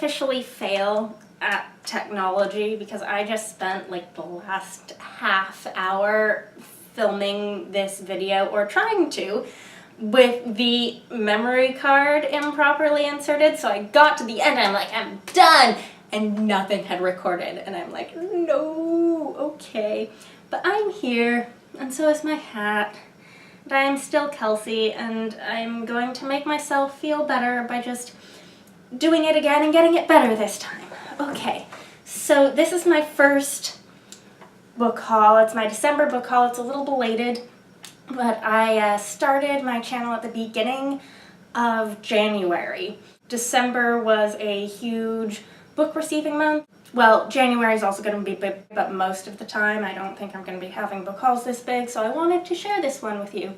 officially fail at technology because I just spent like the last half hour filming this video, or trying to, with the memory card improperly inserted. So I got to the end and I'm like, I'm done, and nothing had recorded, and I'm like, no, okay. But I'm here, and so is my hat, and I'm still Kelsey, and I'm going to make myself feel better by just doing it again and getting it better this time. Okay, so this is my first book haul. It's my December book haul. It's a little belated, but I started my channel at the beginning of January. December was a huge book receiving month. Well, January is also going to be big, but most of the time I don't think I'm going to be having book hauls this big, so I wanted to share this one with you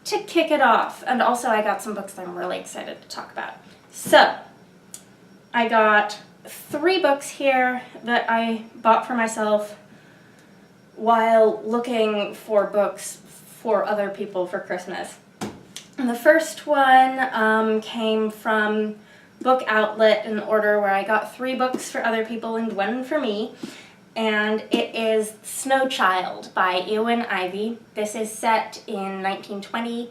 to kick it off. And also I got some books that I'm really excited to talk about. So, I got 3 books here that I bought for myself while looking for books for other people for Christmas. And the first one came from Book Outlet, in order where I got 3 books for other people and 1 for me. And it is Snow Child by Eowyn Ivey. This is set in 1920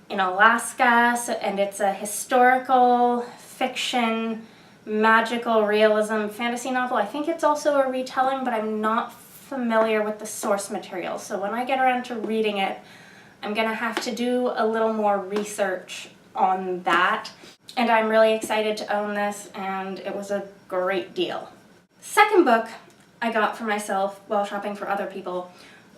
in Alaska, and it's a historical fiction, magical realism fantasy novel. I think it's also a retelling, but I'm not familiar with the source material. So when I get around to reading it, I'm gonna have to do a little more research on that. And I'm really excited to own this, and it was a great deal. Second book I got for myself while shopping for other people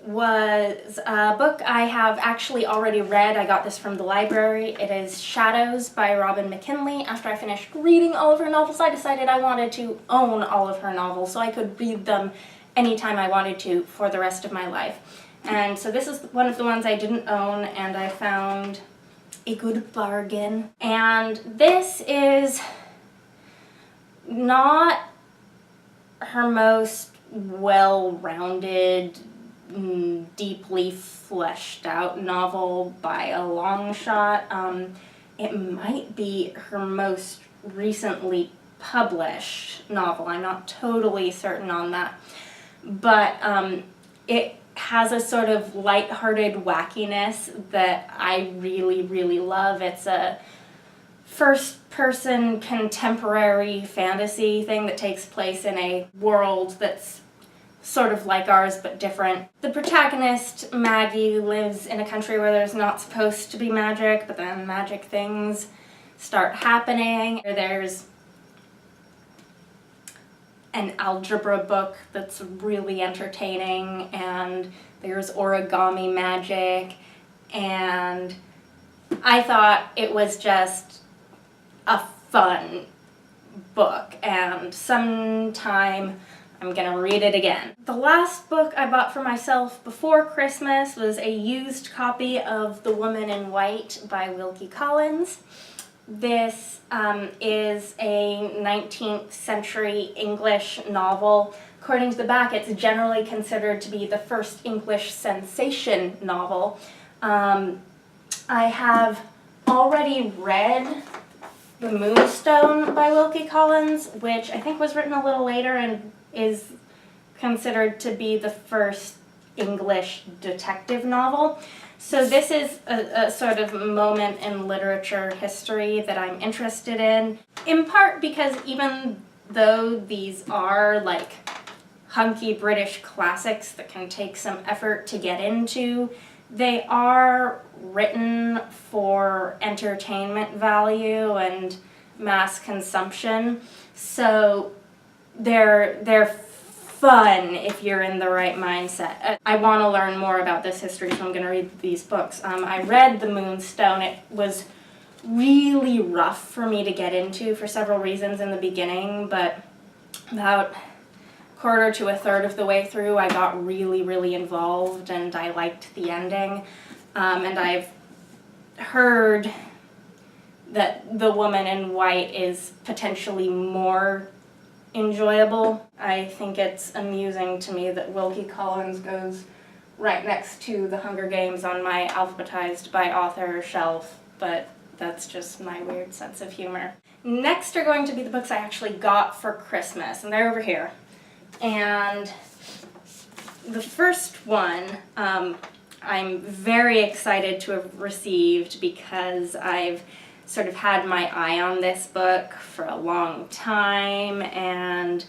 was a book I have actually already read. I got this from the library. It is Shadows by Robin McKinley. After I finished reading all of her novels, I decided I wanted to own all of her novels so I could read them anytime I wanted to for the rest of my life. And so this is one of the ones I didn't own, and I found a good bargain. And this is not her most well-rounded, deeply fleshed out novel by a long shot. It might be her most recently published novel. I'm not totally certain on that. But it has a sort of lighthearted wackiness that I really, really love. It's a first-person contemporary fantasy thing that takes place in a world that's sort of like ours but different. The protagonist, Maggie, lives in a country where there's not supposed to be magic, but then magic things start happening. There's an algebra book that's really entertaining, and there's origami magic, and I thought it was just a fun book, and sometime I'm gonna read it again. The last book I bought for myself before Christmas was a used copy of The Woman in White by Wilkie Collins. This is a 19th century English novel. According to the back, it's generally considered to be the first English sensation novel. I have already read The Moonstone by Wilkie Collins, which I think was written a little later and is considered to be the first English detective novel. So this is a sort of moment in literature history that I'm interested in part because even though these are like hunky British classics that can take some effort to get into, they are written for entertainment value and mass consumption. So they're fun if you're in the right mindset. I want to learn more about this history, so I'm going to read these books. I read The Moonstone. It was really rough for me to get into for several reasons in the beginning, but about a quarter to a third of the way through I got really, really involved, and I liked the ending. And I've heard that The Woman in White is potentially more enjoyable. I think it's amusing to me that Wilkie Collins goes right next to The Hunger Games on my alphabetized by author shelf, but that's just my weird sense of humor. Next are going to be the books I actually got for Christmas, and they're over here. And the first one I'm very excited to have received because I've sort of had my eye on this book for a long time, and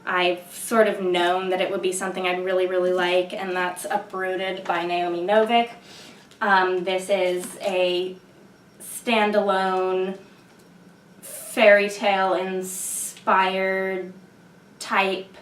I've sort of known that it would be something I'd really, really like, and that's Uprooted by Naomi Novik. This is a standalone fairy tale inspired type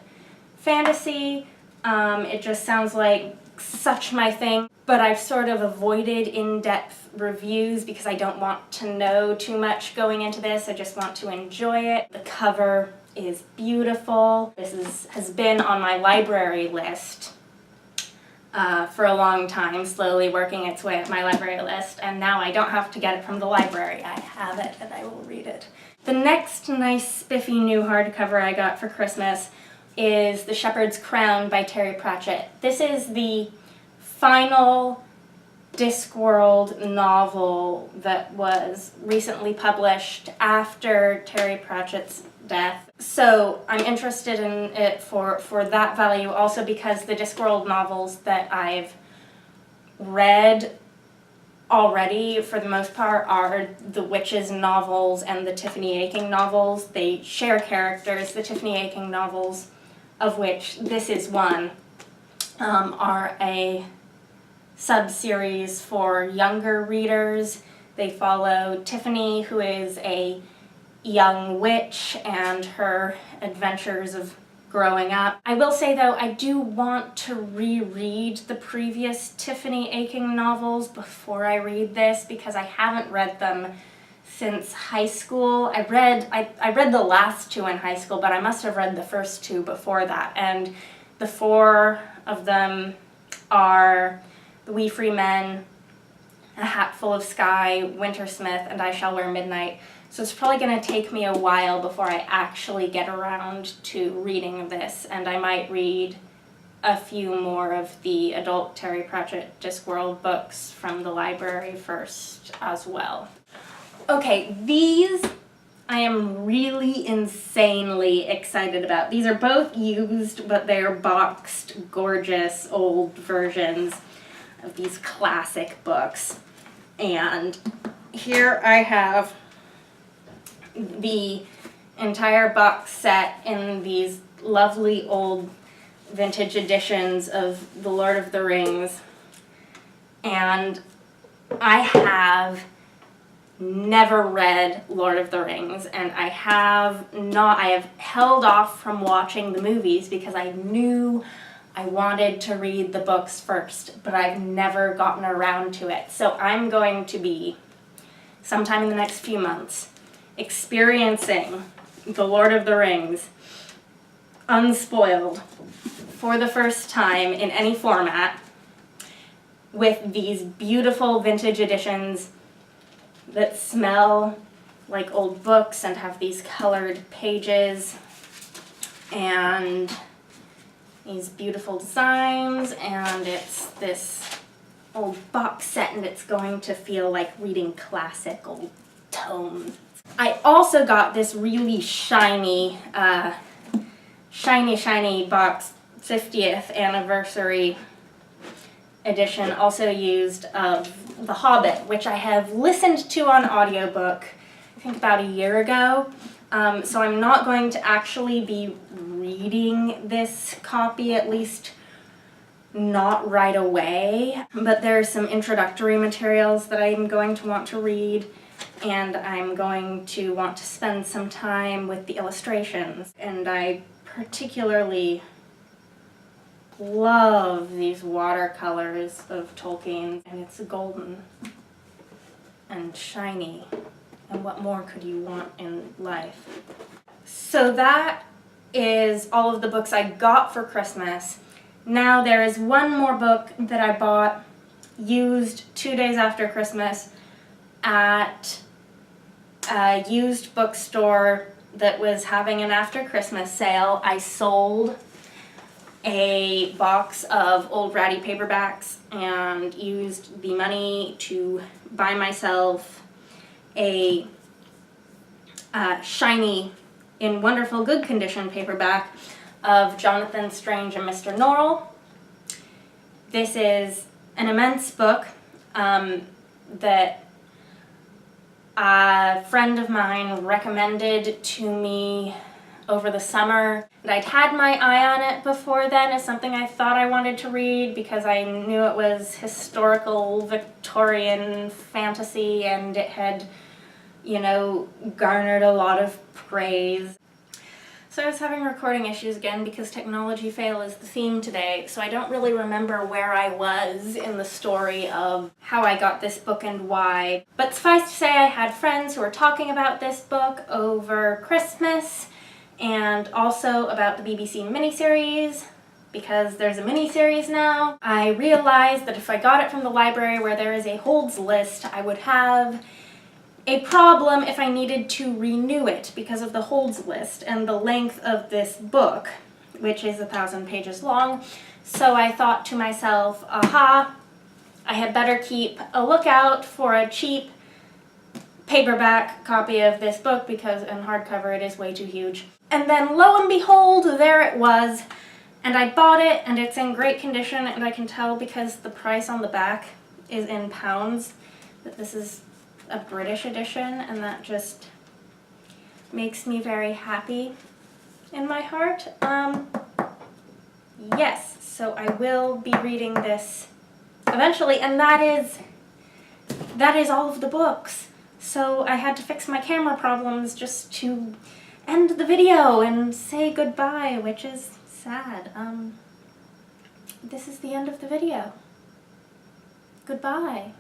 fantasy. It just sounds like such my thing, but I've sort of avoided in-depth reviews because I don't want to know too much going into this. I just want to enjoy it. The cover is beautiful. This has been on my library list for a long time, slowly working its way up my library list, and now I don't have to get it from the library. I have it and I will read it. The next nice spiffy new hardcover I got for Christmas is The Shepherd's Crown by Terry Pratchett. This is the final Discworld novel that was recently published after Terry Pratchett's death. So I'm interested in it for that value, also because the Discworld novels that I've read already, for the most part, are the Witches novels and the Tiffany Aching novels. They share characters. The Tiffany Aching novels, of which this is one, are a sub-series for younger readers. They follow Tiffany, who is a young witch, and her adventures of growing up. I will say, though, I do want to reread the previous Tiffany Aching novels before I read this, because I haven't read them since high school. I read the last two in high school, but I must have read the first two before that, and the four of them are The Wee Free Men, A Hat Full of Sky, Wintersmith, and I Shall Wear Midnight. So it's probably going to take me a while before I actually get around to reading this, and I might read a few more of the adult Terry Pratchett Discworld books from the library first as well. Okay, these I am really insanely excited about. These are both used, but they're boxed, gorgeous old versions of these classic books. And here I have the entire box set in these lovely old vintage editions of The Lord of the Rings. And I have never read Lord of the Rings, and I have held off from watching the movies because I knew I wanted to read the books first, but I've never gotten around to it. So I'm going to be, sometime in the next few months, experiencing The Lord of the Rings unspoiled for the first time in any format with these beautiful vintage editions that smell like old books and have these colored pages and these beautiful designs, and it's this old box set, and it's going to feel like reading classic old tomes. I also got this really shiny box 50th anniversary edition, also used, of The Hobbit, which I have listened to on audiobook, I think about a year ago. So I'm not going to actually be reading this copy, at least not right away. But there's some introductory materials that I'm going to want to read, and I'm going to want to spend some time with the illustrations. And I particularly love these watercolors of Tolkien, and it's golden and shiny, and what more could you want in life? So that is all of the books I got for Christmas. Now there is one more book that I bought used 2 days after Christmas at a used bookstore that was having an after Christmas sale. I sold a box of old ratty paperbacks and used the money to buy myself a shiny, in wonderful good condition paperback of Jonathan Strange and Mr. Norrell. This is an immense book that a friend of mine recommended to me over the summer. And I'd had my eye on it before then as something I thought I wanted to read because I knew it was historical Victorian fantasy and it had, you know, garnered a lot of praise. So I was having recording issues again because technology fail is the theme today, so I don't really remember where I was in the story of how I got this book and why. But suffice to say, I had friends who were talking about this book over Christmas and also about the BBC miniseries, because there's a miniseries now. I realized that if I got it from the library where there is a holds list, I would have a problem if I needed to renew it because of the holds list and the length of this book, which is 1,000 pages long. So I thought to myself, aha, I had better keep a lookout for a cheap paperback copy of this book because in hardcover it is way too huge. And then lo and behold, there it was. And I bought it and it's in great condition, and I can tell because the price on the back is in pounds that this is a British edition, and that just makes me very happy in my heart. Yes, so I will be reading this eventually, and that is all of the books. So I had to fix my camera problems just to end the video and say goodbye, which is sad. This is the end of the video. Goodbye.